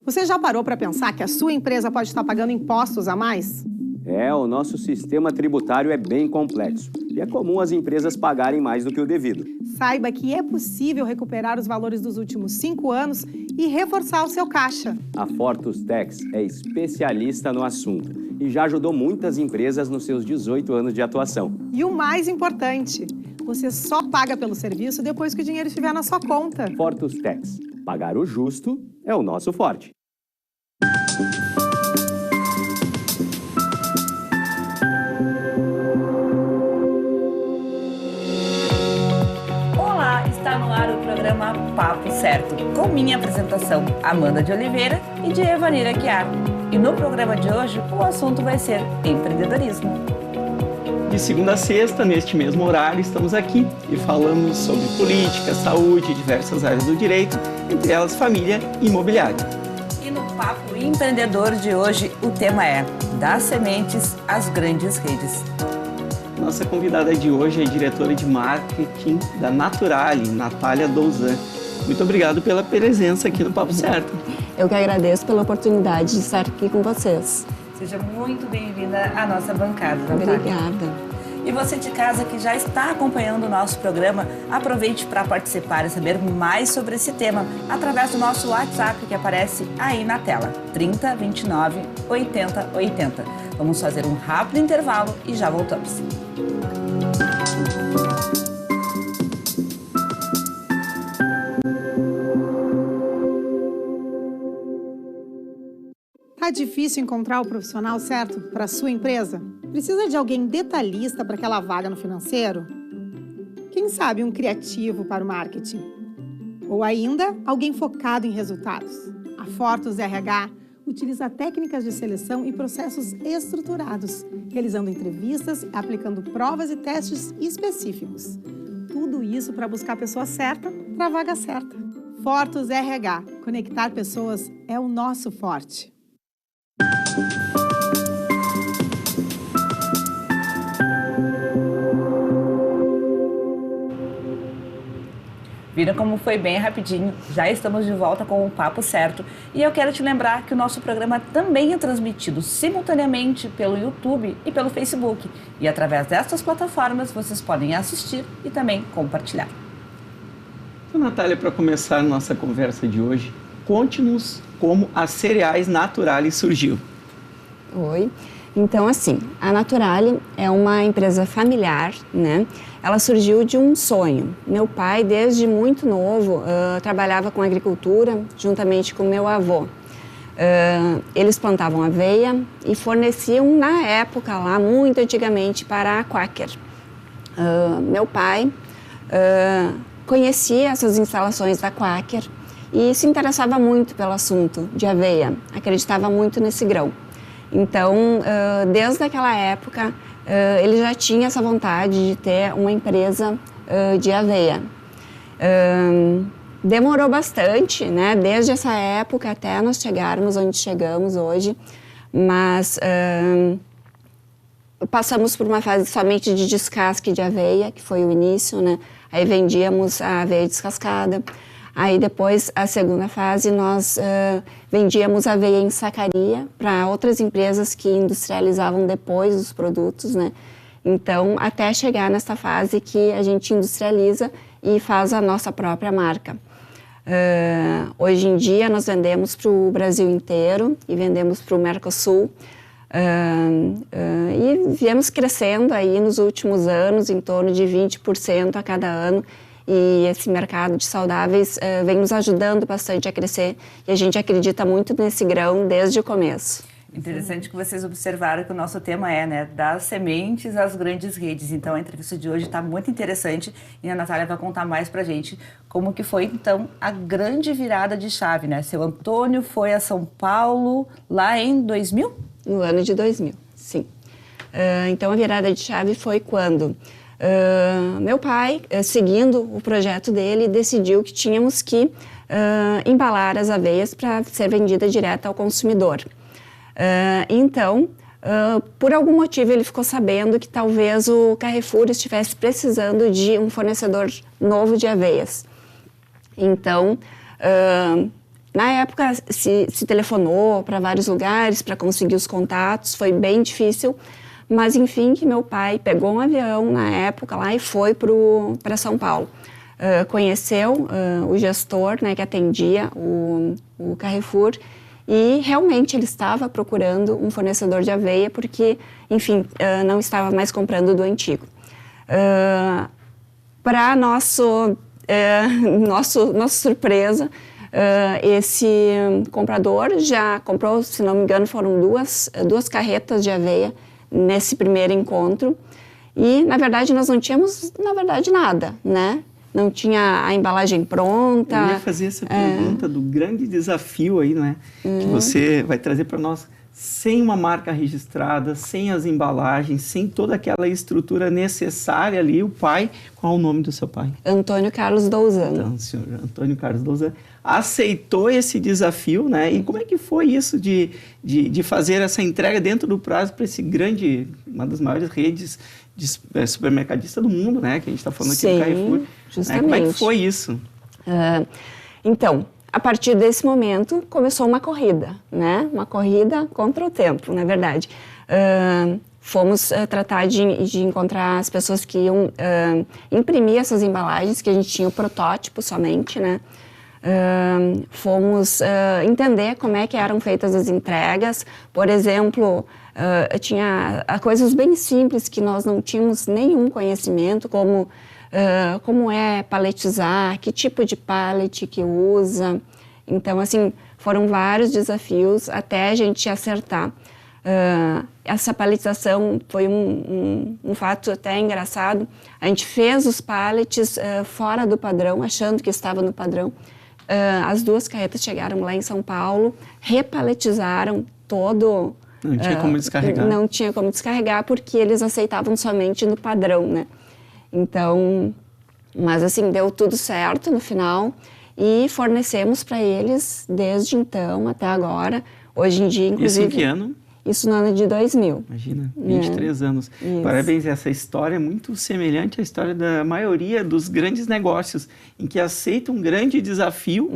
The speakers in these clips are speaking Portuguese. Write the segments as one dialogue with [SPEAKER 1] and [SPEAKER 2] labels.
[SPEAKER 1] Você já parou para pensar que a sua empresa pode estar pagando impostos a mais?
[SPEAKER 2] O nosso sistema tributário é bem complexo e é comum as empresas pagarem mais do que o devido.
[SPEAKER 1] Saiba que é possível recuperar os valores dos últimos 5 anos e reforçar o seu caixa.
[SPEAKER 2] A Fortus Tax é especialista no assunto e já ajudou muitas empresas nos seus 18 anos de atuação.
[SPEAKER 1] E o mais importante, você só paga pelo serviço depois que o dinheiro estiver na sua conta.
[SPEAKER 2] Fortus Tax. Pagar o justo é o nosso forte.
[SPEAKER 3] Olá, está no ar o programa Papo Certo, com minha apresentação, Amanda de Oliveira e de Evanira Aguiar. E no programa de hoje, o assunto vai ser empreendedorismo.
[SPEAKER 4] De segunda a sexta, neste mesmo horário, estamos aqui e falamos sobre política, saúde e diversas áreas do direito, entre elas família e imobiliário.
[SPEAKER 3] E no Papo Empreendedor de hoje, o tema é das sementes às grandes redes.
[SPEAKER 4] Nossa convidada de hoje é a diretora de marketing da Naturale, Natália Douzan. Muito obrigado pela presença aqui no Papo Certo.
[SPEAKER 5] Eu que agradeço pela oportunidade de estar aqui com vocês.
[SPEAKER 3] Seja muito bem-vinda à nossa bancada, Natália.
[SPEAKER 5] Obrigada.
[SPEAKER 3] E você de casa que já está acompanhando o nosso programa, aproveite para participar e saber mais sobre esse tema através do nosso WhatsApp que aparece aí na tela, 30 29 80 80. Vamos fazer um rápido intervalo e já voltamos.
[SPEAKER 1] Tá difícil encontrar o profissional certo para a sua empresa? Precisa de alguém detalhista para aquela vaga no financeiro? Quem sabe um criativo para o marketing? Ou ainda, alguém focado em resultados? A Fortus RH utiliza técnicas de seleção e processos estruturados, realizando entrevistas, aplicando provas e testes específicos. Tudo isso para buscar a pessoa certa para a vaga certa. Fortus RH. Conectar pessoas é o nosso forte.
[SPEAKER 3] Viram como foi bem rapidinho? Já estamos de volta com o Papo Certo. E eu quero te lembrar que o nosso programa também é transmitido simultaneamente pelo YouTube e pelo Facebook. E através destas plataformas vocês podem assistir e também compartilhar.
[SPEAKER 4] Então, Natália, para começar a nossa conversa de hoje, conte-nos como a Cereais Naturale surgiu.
[SPEAKER 5] Oi. Então, assim, a Naturale é uma empresa familiar, né? Ela surgiu de um sonho. Meu pai, desde muito novo, trabalhava com agricultura, juntamente com meu avô. Eles plantavam aveia e forneciam, na época lá, muito antigamente, para a Quaker. Meu pai conhecia essas instalações da Quaker e se interessava muito pelo assunto de aveia, acreditava muito nesse grão. Então, desde aquela época, ele já tinha essa vontade de ter uma empresa de aveia. Demorou bastante, né? Desde essa época até nós chegarmos onde chegamos hoje, mas passamos por uma fase somente de descasque de aveia, que foi o início, né? Aí vendíamos a aveia descascada. Aí depois, a segunda fase, nós vendíamos aveia em sacaria para outras empresas que industrializavam depois os produtos, né? Então, até chegar nesta fase que a gente industrializa e faz a nossa própria marca. Hoje em dia, nós vendemos para o Brasil inteiro e vendemos para o Mercosul. E viemos crescendo aí nos últimos anos, em torno de 20% a cada ano. E esse mercado de saudáveis vem nos ajudando bastante a crescer e a gente acredita muito nesse grão desde o começo.
[SPEAKER 3] Interessante que vocês observaram que o nosso tema é, né, das sementes às grandes redes. Então, a entrevista de hoje está muito interessante e a Natália vai contar mais pra gente como que foi, então, a grande virada de chave, né? Seu Antônio foi a São Paulo lá em 2000?
[SPEAKER 5] No ano de 2000, sim. Então, a virada de chave foi quando... meu pai, seguindo o projeto dele, decidiu que tínhamos que embalar as aveias para ser vendida direto ao consumidor. Então, por algum motivo, ele ficou sabendo que talvez o Carrefour estivesse precisando de um fornecedor novo de aveias. Então, Na época se telefonou para vários lugares para conseguir os contatos, foi bem difícil, mas enfim que meu pai pegou um avião na época lá e foi para São Paulo. Conheceu o gestor, né, que atendia o Carrefour, e realmente ele estava procurando um fornecedor de aveia porque, enfim, não estava mais comprando do antigo. Para nossa surpresa, esse comprador já comprou, se não me engano, foram duas carretas de aveia nesse primeiro encontro. E, na verdade, nós não tínhamos, nada, né? Não tinha a embalagem pronta.
[SPEAKER 4] Eu ia fazer essa pergunta do grande desafio aí, não é? Que você vai trazer para nós, sem uma marca registrada, sem as embalagens, sem toda aquela estrutura necessária ali, o pai, qual é o nome do seu pai?
[SPEAKER 5] Antônio Carlos Douzan.
[SPEAKER 4] Então, o senhor Antônio Carlos Douzan aceitou esse desafio, né? E como é que foi isso de fazer essa entrega dentro do prazo para esse grande, uma das maiores redes de supermercadista do mundo, né? Que a gente está falando aqui do Carrefour.
[SPEAKER 5] Justamente.
[SPEAKER 4] Como é que foi isso?
[SPEAKER 5] Então, a partir desse momento, começou uma corrida, né? Uma corrida contra o tempo, na verdade. Fomos tratar de encontrar as pessoas que iam imprimir essas embalagens, que a gente tinha o protótipo somente, né? Fomos entender como é que eram feitas as entregas. Por exemplo, tinha coisas bem simples que nós não tínhamos nenhum conhecimento, como é paletizar, que tipo de pallet que usa. Então, assim, foram vários desafios até a gente acertar. Essa paletização foi um fato até engraçado. A gente fez os pallets fora do padrão, achando que estava no padrão. As duas carretas chegaram lá em São Paulo, repaletizaram todo...
[SPEAKER 4] Não tinha como descarregar.
[SPEAKER 5] Não tinha como descarregar, porque eles aceitavam somente no padrão, né? Então, mas assim, deu tudo certo no final e fornecemos para eles desde então até agora. Hoje em dia, inclusive...
[SPEAKER 4] Isso em que ano?
[SPEAKER 5] Isso no ano de 2000.
[SPEAKER 4] Imagina, 23 anos.
[SPEAKER 5] Isso.
[SPEAKER 4] Parabéns, essa história é muito semelhante à história da maioria dos grandes negócios, em que aceita um grande desafio,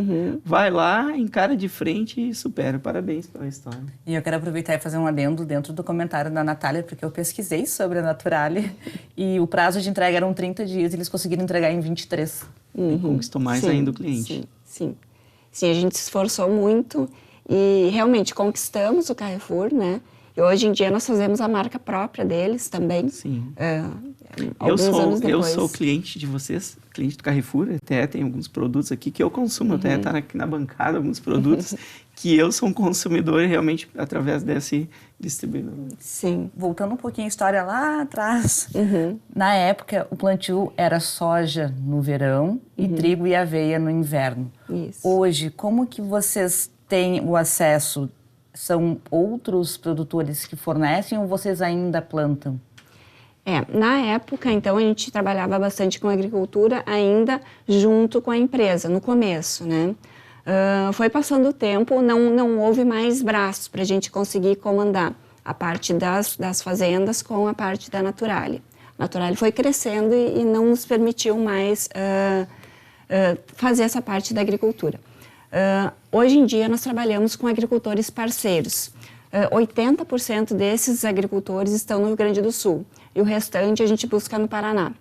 [SPEAKER 4] vai lá, encara de frente e supera. Parabéns pela história.
[SPEAKER 3] E eu quero aproveitar e fazer um adendo dentro do comentário da Natália, porque eu pesquisei sobre a Naturale e o prazo de entrega eram 30 dias e eles conseguiram entregar em 23.
[SPEAKER 4] E conquistou mais ainda o cliente.
[SPEAKER 5] Sim, a gente se esforçou muito. E realmente conquistamos o Carrefour, né? E hoje em dia nós fazemos a marca própria deles também.
[SPEAKER 4] Sim.
[SPEAKER 5] Alguns anos depois.
[SPEAKER 4] Eu sou cliente de vocês, cliente do Carrefour. Até tem alguns produtos aqui que eu consumo. Até está aqui na bancada alguns produtos que eu sou um consumidor realmente através desse distribuidor.
[SPEAKER 5] Sim.
[SPEAKER 3] Voltando um pouquinho a história lá atrás. Na época, o plantio era soja no verão e trigo e aveia no inverno.
[SPEAKER 5] Isso.
[SPEAKER 3] Hoje, como que vocês têm o acesso? São outros produtores que fornecem ou vocês ainda plantam?
[SPEAKER 5] Na época, então, a gente trabalhava bastante com agricultura ainda junto com a empresa, no começo, né? Foi passando o tempo, não houve mais braços para a gente conseguir comandar a parte das fazendas com a parte da Naturale. A Naturale foi crescendo e não nos permitiu mais fazer essa parte da agricultura. Hoje em dia, nós trabalhamos com agricultores parceiros. 80% desses agricultores estão no Rio Grande do Sul e o restante a gente busca no Paraná.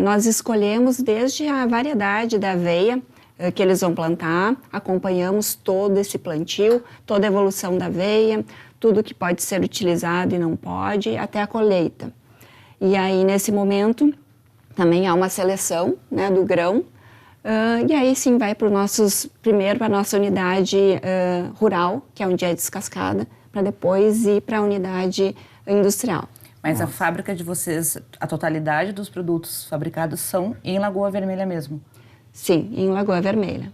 [SPEAKER 5] Nós escolhemos desde a variedade da aveia que eles vão plantar, acompanhamos todo esse plantio, toda a evolução da aveia, tudo que pode ser utilizado e não pode, até a colheita. E aí, nesse momento, também há uma seleção, né, do grão. E aí sim vai primeiro para a nossa unidade rural, que é onde é descascada, para depois ir para a unidade industrial.
[SPEAKER 3] Mas a fábrica de vocês, a totalidade dos produtos fabricados são em Lagoa Vermelha mesmo?
[SPEAKER 5] Sim, em Lagoa Vermelha.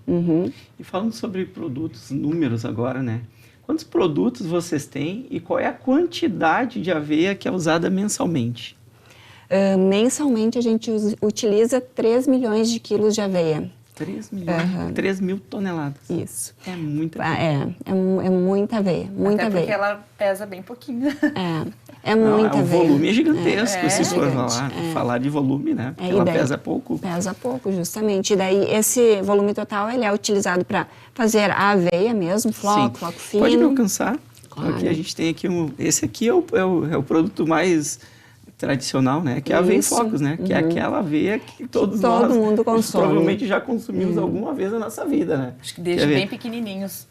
[SPEAKER 4] E falando sobre produtos, números agora, né? Quantos produtos vocês têm e qual é a quantidade de aveia que é usada mensalmente?
[SPEAKER 5] Mensalmente a gente utiliza 3 milhões de quilos de aveia.
[SPEAKER 4] 3 milhões, 3 mil toneladas.
[SPEAKER 5] Isso.
[SPEAKER 4] É muita aveia.
[SPEAKER 5] É muita aveia, muita
[SPEAKER 3] Até porque
[SPEAKER 5] aveia.
[SPEAKER 3] ela pesa bem pouquinho.
[SPEAKER 5] É muita
[SPEAKER 4] O
[SPEAKER 5] aveia.
[SPEAKER 4] volume é gigantesco, se for
[SPEAKER 5] gigante,
[SPEAKER 4] falar de volume, né? Porque
[SPEAKER 5] E
[SPEAKER 4] ela
[SPEAKER 5] daí,
[SPEAKER 4] pesa pouco.
[SPEAKER 5] Pesa pouco, justamente. E daí, esse volume total, ele é utilizado para fazer a aveia mesmo, floco fino.
[SPEAKER 4] Pode me alcançar?
[SPEAKER 5] Claro.
[SPEAKER 4] Aqui a gente tem aqui esse aqui é o produto mais tradicional, né? Que é a aveia em flocos, né? Que é aquela aveia que todo
[SPEAKER 5] mundo consome.
[SPEAKER 4] Provavelmente já consumimos alguma vez na nossa vida, né?
[SPEAKER 3] Acho que desde bem pequenininhos.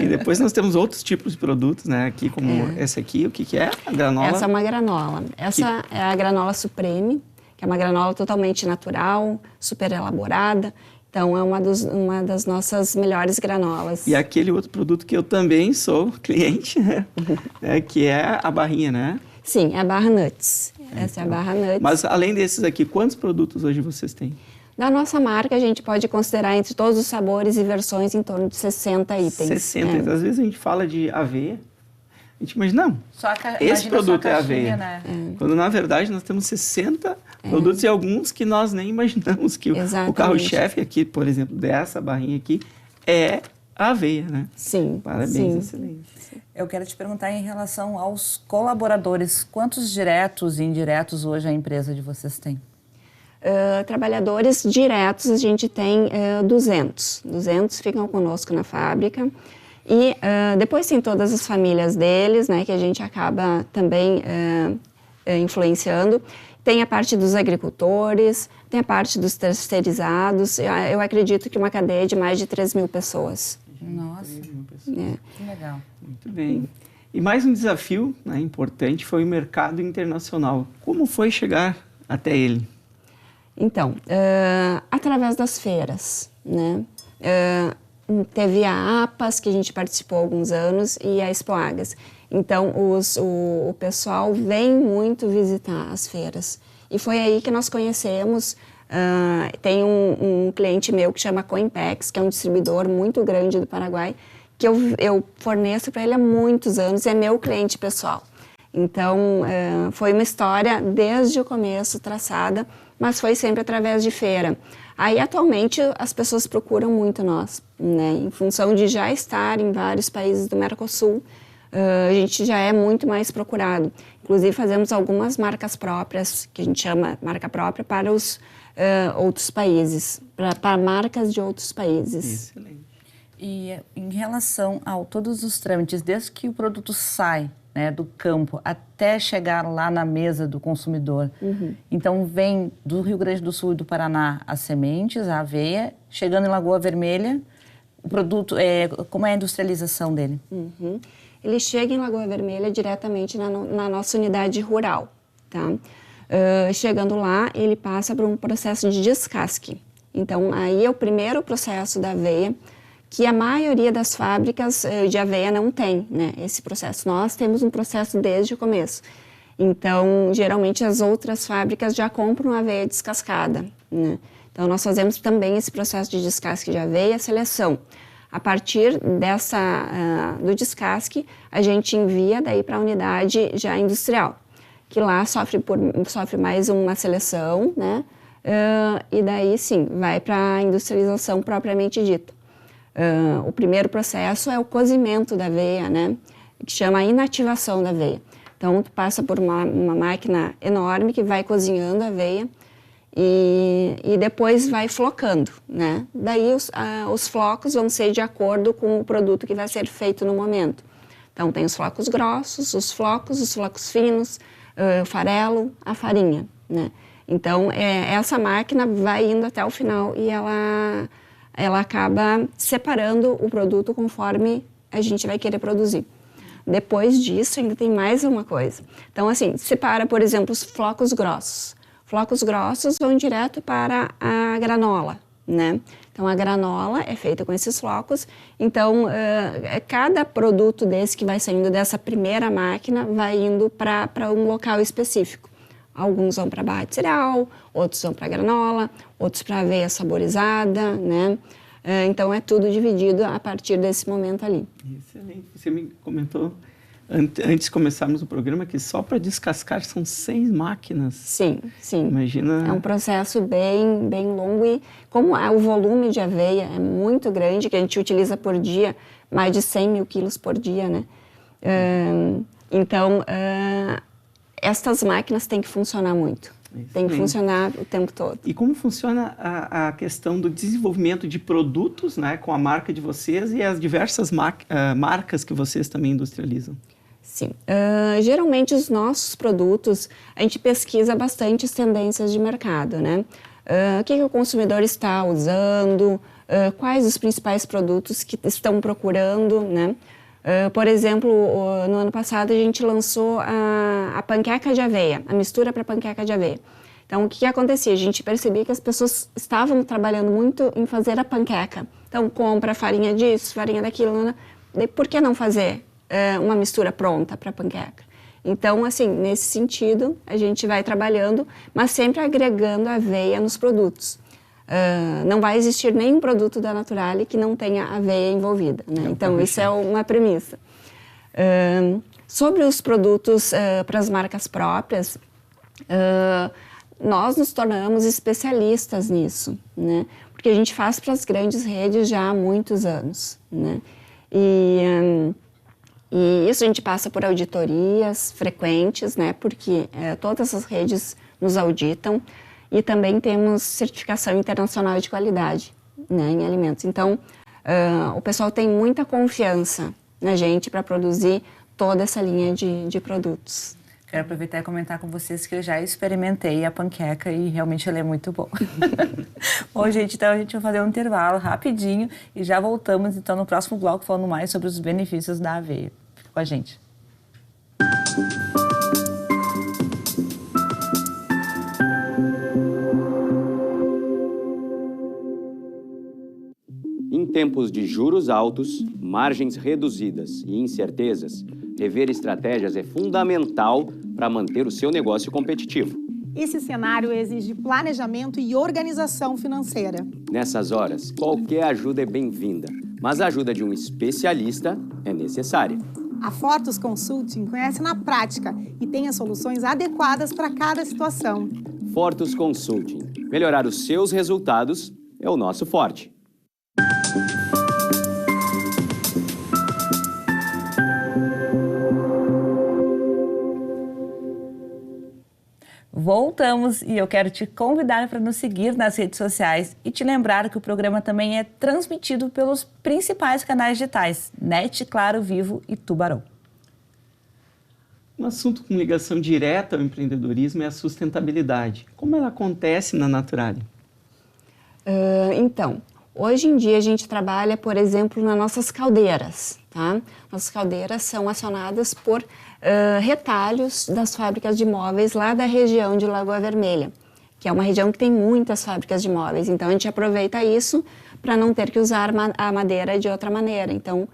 [SPEAKER 4] E depois nós temos outros tipos de produtos, né? Aqui como esse aqui, o que é? A granola?
[SPEAKER 5] Essa é uma granola. Essa é a granola Supreme, que é uma granola totalmente natural, super elaborada. Então, é uma das nossas melhores granolas.
[SPEAKER 4] E aquele outro produto que eu também sou cliente, né? Que é a barrinha, né?
[SPEAKER 5] Sim, é a barra Nuts. Essa é a barra Nuts.
[SPEAKER 4] Mas além desses aqui, quantos produtos hoje vocês têm?
[SPEAKER 5] Da nossa marca, a gente pode considerar entre todos os sabores e versões em torno de 60 itens.
[SPEAKER 4] 60. Às vezes a gente fala de aveia, a gente imagina, não, esse produto é aveia.
[SPEAKER 3] Né?
[SPEAKER 4] Quando na verdade nós temos 60 produtos e alguns que nós nem imaginamos que o carro-chefe aqui, por exemplo, dessa barrinha aqui, é a aveia, né?
[SPEAKER 5] Sim.
[SPEAKER 4] Parabéns, excelente.
[SPEAKER 3] Eu quero te perguntar em relação aos colaboradores, quantos diretos e indiretos hoje a empresa de vocês tem?
[SPEAKER 5] Trabalhadores diretos a gente tem 200. 200 ficam conosco na fábrica. E depois tem todas as famílias deles, né, que a gente acaba também influenciando. Tem a parte dos agricultores, tem a parte dos terceirizados. Eu acredito que uma cadeia de mais de 3 mil pessoas.
[SPEAKER 3] Nossa, que legal.
[SPEAKER 4] Muito bem. E mais um desafio, né, importante foi o mercado internacional. Como foi chegar até ele?
[SPEAKER 5] Então, através das feiras, né? Teve a APAS, que a gente participou há alguns anos, e a Expoagas. Então, o pessoal vem muito visitar as feiras. E foi aí que nós conhecemos, tem um cliente meu que chama Coimpex, que é um distribuidor muito grande do Paraguai, que eu forneço para ele há muitos anos, é meu cliente pessoal. Então, foi uma história desde o começo traçada, mas foi sempre através de feira. Aí, atualmente, as pessoas procuram muito nós, né? Em função de já estar em vários países do Mercosul, a gente já é muito mais procurado. Inclusive, fazemos algumas marcas próprias, que a gente chama marca própria, para os outros países, para marcas de outros países.
[SPEAKER 4] Excelente.
[SPEAKER 3] E em relação a todos os trâmites, desde que o produto sai, né, do campo até chegar lá na mesa do consumidor. Então, vem do Rio Grande do Sul e do Paraná as sementes, a aveia, chegando em Lagoa Vermelha, o produto, como é a industrialização dele?
[SPEAKER 5] Ele chega em Lagoa Vermelha diretamente na nossa unidade rural, tá? Chegando lá, ele passa por um processo de descasque. Então, aí é o primeiro processo da aveia, que a maioria das fábricas de aveia não tem, né, esse processo. Nós temos um processo desde o começo. Então, geralmente, as outras fábricas já compram aveia descascada, né? Então, nós fazemos também esse processo de descasque de aveia, seleção. A partir do descasque, a gente envia daí para a unidade já industrial, que lá sofre mais uma seleção, né? E daí, sim, vai para a industrialização propriamente dita. O primeiro processo é o cozimento da aveia, né? Que chama inativação da aveia. Então, tu passa por uma máquina enorme que vai cozinhando a aveia e depois vai flocando, né? Daí os flocos vão ser de acordo com o produto que vai ser feito no momento. Então, tem os flocos grossos, os flocos finos, o farelo, a farinha, né? Então, essa máquina vai indo até o final e ela acaba separando o produto conforme a gente vai querer produzir. Depois disso, ainda tem mais uma coisa. Então, assim, separa, por exemplo, os flocos grossos. Flocos grossos vão direto para a granola, né? Então, a granola é feita com esses flocos. Então, cada produto desse que vai saindo dessa primeira máquina vai indo para um local específico. Alguns vão para barra de cereal, outros vão para granola, outros para aveia saborizada, né? Então, é tudo dividido a partir desse momento ali.
[SPEAKER 4] Excelente. Você me comentou Antes de começarmos o programa, que só para descascar são 6 máquinas.
[SPEAKER 5] Sim, sim.
[SPEAKER 4] Imagina...
[SPEAKER 5] É um processo bem longo e como o volume de aveia é muito grande, que a gente utiliza por dia, mais de 100 mil quilos por dia, né? Então, estas máquinas têm que funcionar muito. Tem que funcionar o tempo todo.
[SPEAKER 4] E como funciona a questão do desenvolvimento de produtos, né, com a marca de vocês e as diversas marcas que vocês também industrializam?
[SPEAKER 5] Sim. Geralmente, os nossos produtos, a gente pesquisa bastante as tendências de mercado, né? O que o consumidor está usando, quais os principais produtos que estão procurando, né? Por exemplo, no ano passado a gente lançou a panqueca de aveia, a mistura para panqueca de aveia. Então, o que acontecia? A gente percebia que as pessoas estavam trabalhando muito em fazer a panqueca. Então, compra farinha disso, farinha daquilo, né? Por que não fazer uma mistura pronta para panqueca? Então, assim, nesse sentido, a gente vai trabalhando, mas sempre agregando aveia nos produtos. Não vai existir nenhum produto da Naturale que não tenha aveia envolvida, né? Então, isso é uma premissa. Sobre os produtos para as marcas próprias, nós nos tornamos especialistas nisso, né? Porque a gente faz para as grandes redes já há muitos anos, né? E isso a gente passa por auditorias frequentes, né? Porque todas as redes nos auditam. E também temos certificação internacional de qualidade, né, em alimentos. Então, o pessoal tem muita confiança na gente para produzir toda essa linha de produtos.
[SPEAKER 3] Quero aproveitar e comentar com vocês que eu já experimentei a panqueca e realmente ela é muito boa. Bom, gente, então a gente vai fazer um intervalo rapidinho e já voltamos então no próximo bloco falando mais sobre os benefícios da aveia. Fica com a gente.
[SPEAKER 2] Em tempos de juros altos, margens reduzidas e incertezas, rever estratégias é fundamental para manter o seu negócio competitivo.
[SPEAKER 1] Esse cenário exige planejamento e organização financeira.
[SPEAKER 2] Nessas horas, qualquer ajuda é bem-vinda, mas a ajuda de um especialista é necessária.
[SPEAKER 1] A Fortus Consulting conhece na prática e tem as soluções adequadas para cada situação.
[SPEAKER 2] Fortus Consulting. Melhorar os seus resultados é o nosso forte.
[SPEAKER 3] Voltamos e eu quero te convidar para nos seguir nas redes sociais e te lembrar que o programa também é transmitido pelos principais canais digitais, NET, Claro, Vivo e Tubarão.
[SPEAKER 4] Um assunto com ligação direta ao empreendedorismo é a sustentabilidade. Como ela acontece na Naturale?
[SPEAKER 5] Então, hoje em dia a gente trabalha, por exemplo, nas nossas caldeiras, tá? Nossas caldeiras são acionadas por retalhos das fábricas de móveis lá da região de Lagoa Vermelha, que é uma região que tem muitas fábricas de móveis. Então, a gente aproveita isso para não ter que usar a madeira de outra maneira. Então,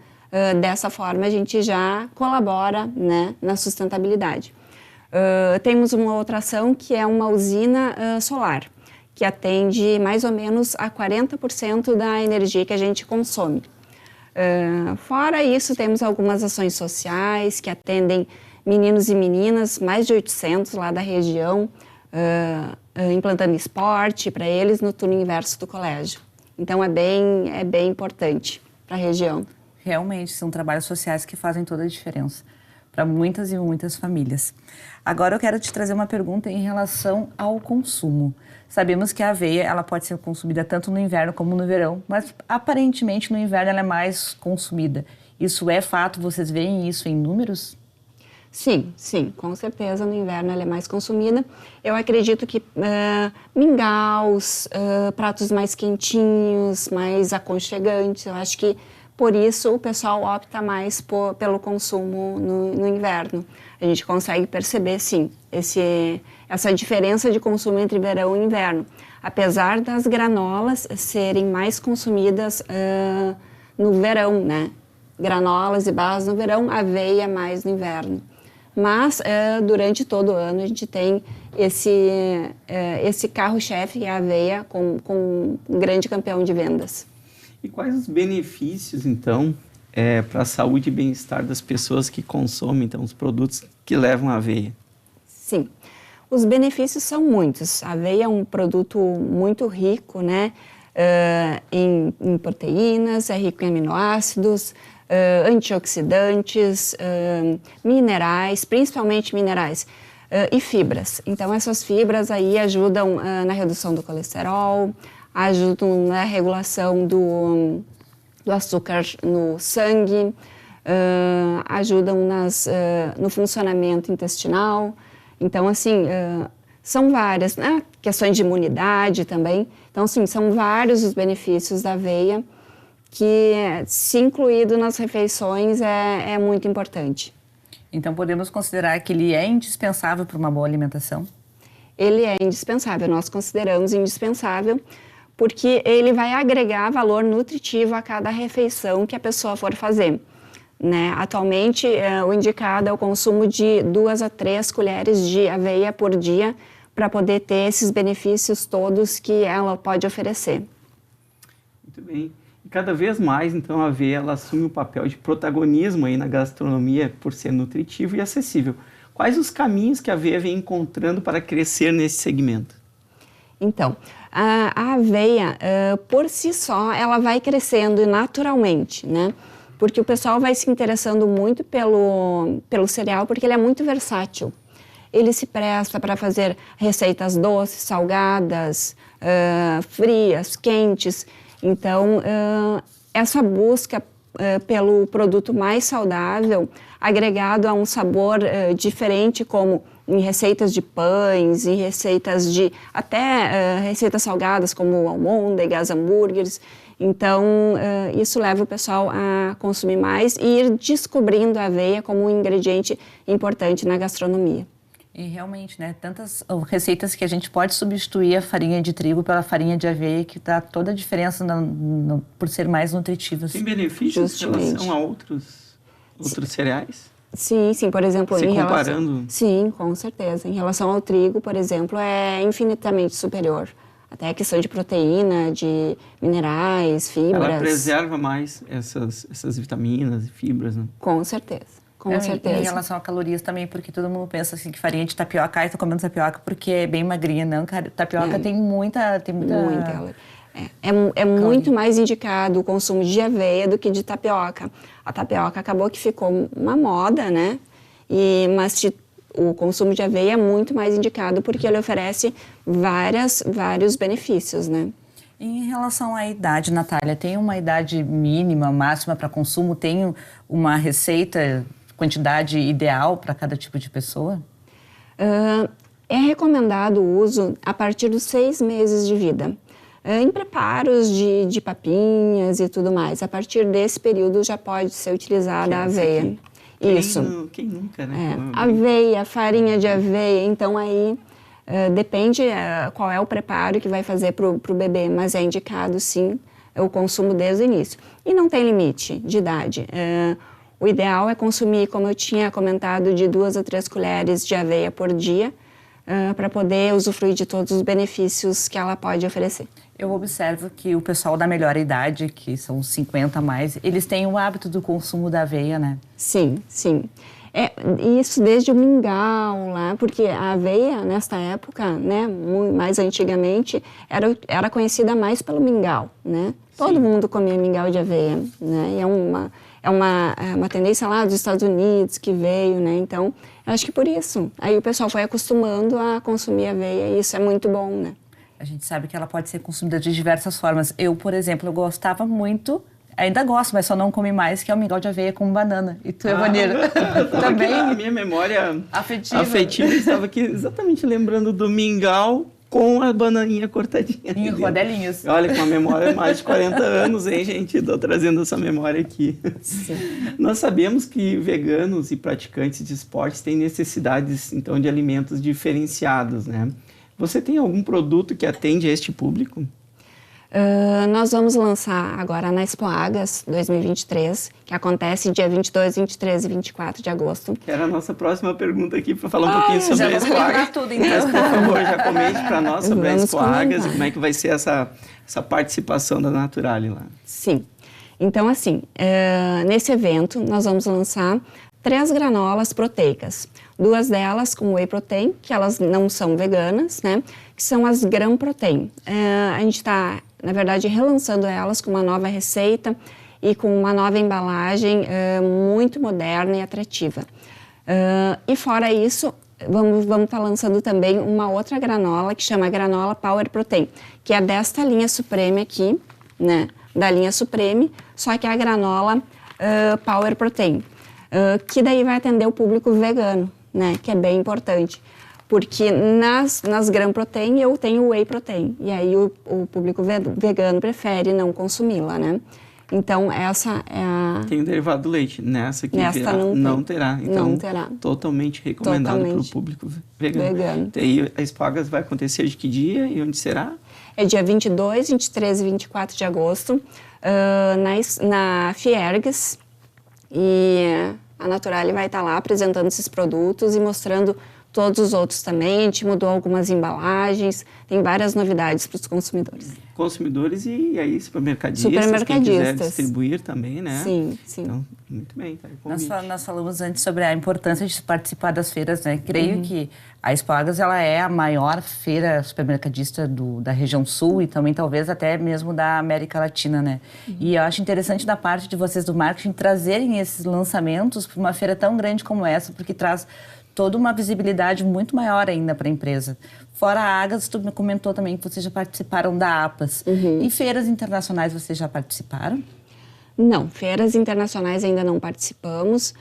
[SPEAKER 5] dessa forma, a gente já colabora, né, na sustentabilidade. Temos uma outra ação que é uma usina solar, que atende mais ou menos a 40% da energia que a gente consome. Fora isso, temos algumas ações sociais que atendem meninos e meninas, mais de 800 lá da região, implantando esporte para eles no turno inverso do colégio. Então, é bem importante para a região.
[SPEAKER 3] Realmente, são trabalhos sociais que fazem toda a diferença para muitas e muitas famílias. Agora eu quero te trazer uma pergunta em relação ao consumo. Sabemos que a aveia ela pode ser consumida tanto no inverno como no verão, mas aparentemente no inverno ela é mais consumida. Isso é fato? Vocês veem isso em números?
[SPEAKER 5] Sim, com certeza no inverno ela é mais consumida. Eu acredito que mingaus, pratos mais quentinhos, mais aconchegantes, eu acho que por isso o pessoal opta mais pelo consumo no inverno. A gente consegue perceber, sim, essa diferença de consumo entre verão e inverno. Apesar das granolas serem mais consumidas no verão, né? Granolas e barras no verão, aveia mais no inverno. Mas durante todo o ano a gente tem esse carro-chefe, que é a aveia, com um grande campeão de vendas.
[SPEAKER 4] E quais os benefícios, então, para a saúde e bem-estar das pessoas que consomem, então, os produtos que levam a aveia?
[SPEAKER 5] Sim, os benefícios são muitos. A aveia é um produto muito rico, né, em proteínas, é rico em aminoácidos, antioxidantes, minerais, principalmente minerais, e fibras. Então, essas fibras aí ajudam na redução do colesterol, ajudam na regulação do açúcar no sangue, ajudam no funcionamento intestinal. Então, assim, são várias, né? Questões de imunidade também. Então, assim, são vários os benefícios da aveia que, se incluído nas refeições, é muito importante.
[SPEAKER 3] Então, podemos considerar que ele é indispensável para uma boa alimentação?
[SPEAKER 5] Ele é indispensável, nós consideramos indispensável, porque ele vai agregar valor nutritivo a cada refeição que a pessoa for fazer, né? Atualmente, o indicado é o consumo de 2 a 3 colheres de aveia por dia para poder ter esses benefícios todos que ela pode oferecer.
[SPEAKER 4] Muito bem. E cada vez mais, então, a aveia ela assume o papel de protagonismo aí na gastronomia por ser nutritivo e acessível. Quais os caminhos que a aveia vem encontrando para crescer nesse segmento? Então,
[SPEAKER 5] a aveia, por si só, ela vai crescendo naturalmente, né? Porque o pessoal vai se interessando muito pelo cereal, porque ele é muito versátil. Ele se presta para fazer receitas doces, salgadas, frias, quentes. Então, essa busca pelo produto mais saudável, agregado a um sabor diferente, como em receitas de pães, em receitas até receitas salgadas como almôndegas, hambúrgueres. Então, isso leva o pessoal a consumir mais e ir descobrindo a aveia como um ingrediente importante na gastronomia.
[SPEAKER 3] E realmente, né, tantas receitas que a gente pode substituir a farinha de trigo pela farinha de aveia, que dá toda a diferença por ser mais nutritivas.
[SPEAKER 4] Tem benefícios em relação a outros cereais?
[SPEAKER 5] Sim, sim, por exemplo...
[SPEAKER 4] comparando?
[SPEAKER 5] Sim, com certeza. Em relação ao trigo, por exemplo, é infinitamente superior. Até a questão de proteína, de minerais, fibras...
[SPEAKER 4] Ela preserva mais essas vitaminas e fibras, né?
[SPEAKER 5] Com certeza. Com certeza.
[SPEAKER 3] Em relação a calorias também, porque todo mundo pensa assim que farinha de tapioca, estou comendo tapioca porque é bem magrinha. Não, cara, tapioca tem muita...
[SPEAKER 5] É muito mais indicado o consumo de aveia do que de tapioca. A tapioca acabou que ficou uma moda, né? Mas o consumo de aveia é muito mais indicado porque ele oferece vários benefícios, né?
[SPEAKER 3] Em relação à idade, Natália, tem uma idade mínima, máxima para consumo? Tem uma receita, quantidade ideal para cada tipo de pessoa?
[SPEAKER 5] É recomendado o uso a partir dos 6 meses de vida. Em preparos de papinhas e tudo mais. A partir desse período já pode ser utilizada a aveia. Isso.
[SPEAKER 4] Quem nunca, né?
[SPEAKER 5] Aveia, farinha de aveia, então aí depende qual é o preparo que vai fazer para o bebê, mas é indicado sim o consumo desde o início. E não tem limite de idade. O ideal é consumir, como eu tinha comentado, de 2 a 3 colheres de aveia por dia, para poder usufruir de todos os benefícios que ela pode oferecer.
[SPEAKER 3] Eu observo que o pessoal da melhor idade, que são 50 a mais, eles têm o hábito do consumo da aveia, né?
[SPEAKER 5] Sim, sim. Isso desde o mingau lá, porque a aveia, nesta época, né, mais antigamente, era conhecida mais pelo mingau, né? Todo mundo comia mingau de aveia, né? E é uma tendência lá dos Estados Unidos que veio, né? Então, eu acho que por isso. Aí o pessoal foi acostumando a consumir aveia e isso é muito bom, né?
[SPEAKER 3] A gente sabe que ela pode ser consumida de diversas formas. Eu, por exemplo, eu gostava muito, ainda gosto, mas só não come mais, que é o mingau de aveia com banana. E tu, Evanira?
[SPEAKER 4] Também? A minha memória afetiva estava aqui exatamente lembrando do mingau com a bananinha cortadinha.
[SPEAKER 3] Em rodelinhos.
[SPEAKER 4] Olha, com uma memória de mais de 40 anos, hein, gente? Estou trazendo essa memória aqui.
[SPEAKER 5] Sim.
[SPEAKER 4] Nós sabemos que veganos e praticantes de esportes têm necessidades, então, de alimentos diferenciados, né? Você tem algum produto que atende a este público?
[SPEAKER 5] Nós vamos lançar agora na Expo Agas 2023, que acontece dia 22, 23 e 24 de agosto.
[SPEAKER 4] Que era a nossa próxima pergunta aqui, para falar um pouquinho sobre a Expo Agas.
[SPEAKER 3] Tudo, então.
[SPEAKER 4] Mas, por favor, já comente para nós sobre a Expo Agas e como é que vai ser essa participação da Naturale lá.
[SPEAKER 5] Sim. Então, assim, nesse evento nós vamos lançar 3 granolas proteicas. 2 delas com whey protein, que elas não são veganas, né? Que são as Gram Protein. A gente está, na verdade, relançando elas com uma nova receita e com uma nova embalagem muito moderna e atrativa. E fora isso, vamos estar lançando também uma outra granola que chama Granola Power Protein, que é desta linha Supreme aqui, né? Da linha Supreme, só que é a granola Power Protein, que daí vai atender o público vegano, né? Que é bem importante, porque nas Gram Protein eu tenho Whey Protein, e aí o público vegano prefere não consumi-la, né? Então, essa é a...
[SPEAKER 4] Tem o derivado do leite. Nessa que não terá. Então,
[SPEAKER 5] não terá.
[SPEAKER 4] Totalmente recomendado para o público vegano. E a Espagas vai acontecer de que dia e onde será?
[SPEAKER 5] É dia 22, 23 e 24 de agosto, na Fiergs. E a Naturalia vai estar lá apresentando esses produtos e mostrando todos os outros também. A gente mudou algumas embalagens, tem várias novidades para os consumidores.
[SPEAKER 4] Consumidores e aí supermercadistas, quem quiser distribuir também, né?
[SPEAKER 5] Sim, sim.
[SPEAKER 4] Então, muito bem, tá aí.
[SPEAKER 3] Nós falamos antes sobre a importância de participar das feiras, né? Creio que a Espagas, ela é a maior feira supermercadista da região sul e também talvez até mesmo da América Latina, né? E eu acho interessante da parte de vocês do marketing trazerem esses lançamentos para uma feira tão grande como essa, porque traz toda uma visibilidade muito maior ainda para a empresa. Fora a Agas, tu me comentou também que vocês já participaram da APAS. E feiras internacionais vocês já participaram?
[SPEAKER 5] Não, feiras internacionais ainda não participamos.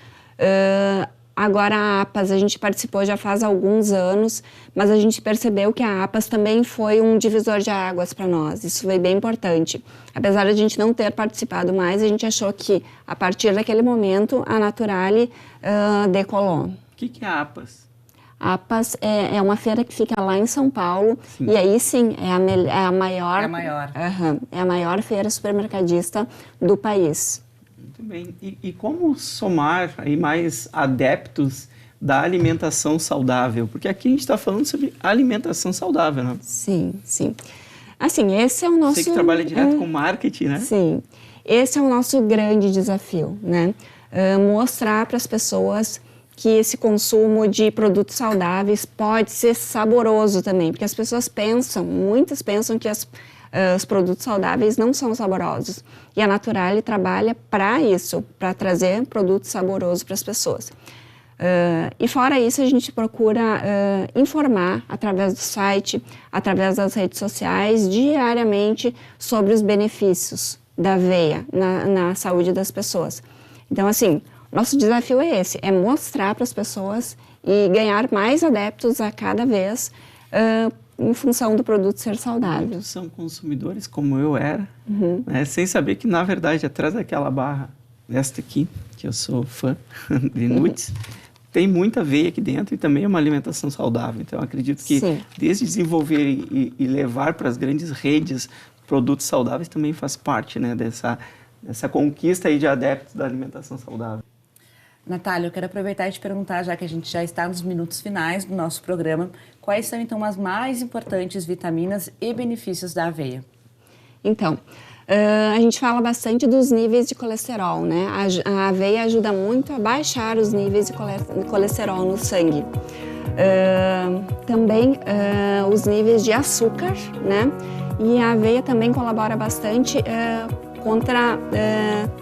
[SPEAKER 5] Agora a APAS a gente participou já faz alguns anos, mas a gente percebeu que a APAS também foi um divisor de águas para nós. Isso foi bem importante. Apesar de a gente não ter participado mais, a gente achou que a partir daquele momento a Naturalia decolou.
[SPEAKER 4] O que é a APAS?
[SPEAKER 5] A APAS é uma feira que fica lá em São Paulo, e aí sim, é a maior...
[SPEAKER 3] É a maior.
[SPEAKER 5] É a maior feira supermercadista do país.
[SPEAKER 4] Muito bem. E como somar aí mais adeptos da alimentação saudável? Porque aqui a gente está falando sobre alimentação saudável, né?
[SPEAKER 5] Sim, sim. Assim, esse é o nosso...
[SPEAKER 4] Você que trabalha direto com marketing, né?
[SPEAKER 5] Sim. Esse é o nosso grande desafio, né? Mostrar para as pessoas que esse consumo de produtos saudáveis pode ser saboroso também, porque as pessoas muitas pensam que os produtos saudáveis não são saborosos. E a Naturalia trabalha para isso, para trazer produtos saborosos para as pessoas. E fora isso, a gente procura informar através do site, através das redes sociais, diariamente sobre os benefícios da aveia na saúde das pessoas. Então, assim, nosso desafio é esse, é mostrar para as pessoas e ganhar mais adeptos a cada vez em função do produto ser saudável.
[SPEAKER 4] Muitos são consumidores, como eu era, né, sem saber que, na verdade, atrás daquela barra, esta aqui, que eu sou fã de nuts, tem muita aveia aqui dentro e também é uma alimentação saudável. Então, eu acredito que desde desenvolver e levar para as grandes redes produtos saudáveis também faz parte, né, dessa conquista aí de adeptos da alimentação saudável.
[SPEAKER 3] Natália, eu quero aproveitar e te perguntar, já que a gente já está nos minutos finais do nosso programa, quais são, então, as mais importantes vitaminas e benefícios da aveia?
[SPEAKER 5] Então, a gente fala bastante dos níveis de colesterol, né? A aveia ajuda muito a baixar os níveis de colesterol no sangue. Também os níveis de açúcar, né? E a aveia também colabora bastante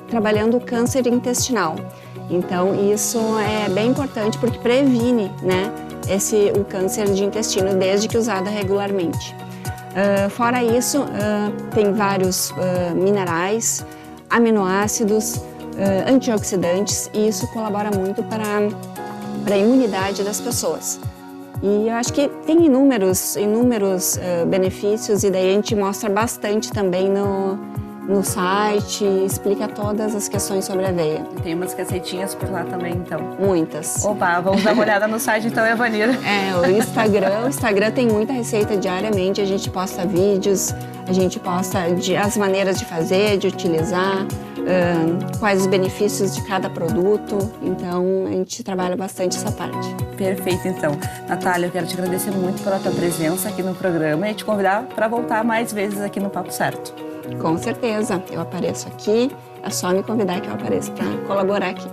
[SPEAKER 5] trabalhando o câncer intestinal. Então, isso é bem importante porque previne, né, o câncer de intestino desde que usada regularmente. Fora isso, tem vários minerais, aminoácidos, antioxidantes, e isso colabora muito para a imunidade das pessoas. E eu acho que tem inúmeros benefícios, e daí a gente mostra bastante também no site, explica todas as questões sobre a aveia.
[SPEAKER 3] Tem umas receitinhas por lá também, então?
[SPEAKER 5] Muitas.
[SPEAKER 3] Opa, vamos dar uma olhada no site então, Evanira.
[SPEAKER 5] O Instagram tem muita receita diariamente, a gente posta vídeos, a gente posta as maneiras de fazer, de utilizar, quais os benefícios de cada produto, então a gente trabalha bastante essa parte.
[SPEAKER 3] Perfeito, então. Natália, eu quero te agradecer muito pela tua presença aqui no programa e te convidar para voltar mais vezes aqui no Papo Certo.
[SPEAKER 5] Com certeza, eu apareço aqui é só me convidar que eu apareço para colaborar aqui.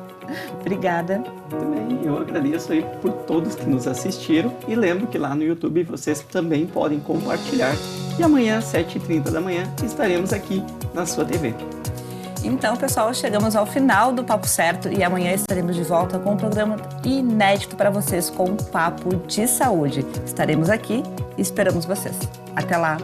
[SPEAKER 3] Obrigada.
[SPEAKER 4] Também eu agradeço aí por todos que nos assistiram e lembro que lá no YouTube vocês também podem compartilhar. E amanhã, às 7h30 da manhã, estaremos aqui na sua TV.
[SPEAKER 3] Então, pessoal, chegamos ao final do Papo Certo e amanhã estaremos de volta com um programa inédito para vocês com um papo de saúde. Estaremos aqui e esperamos vocês. Até lá!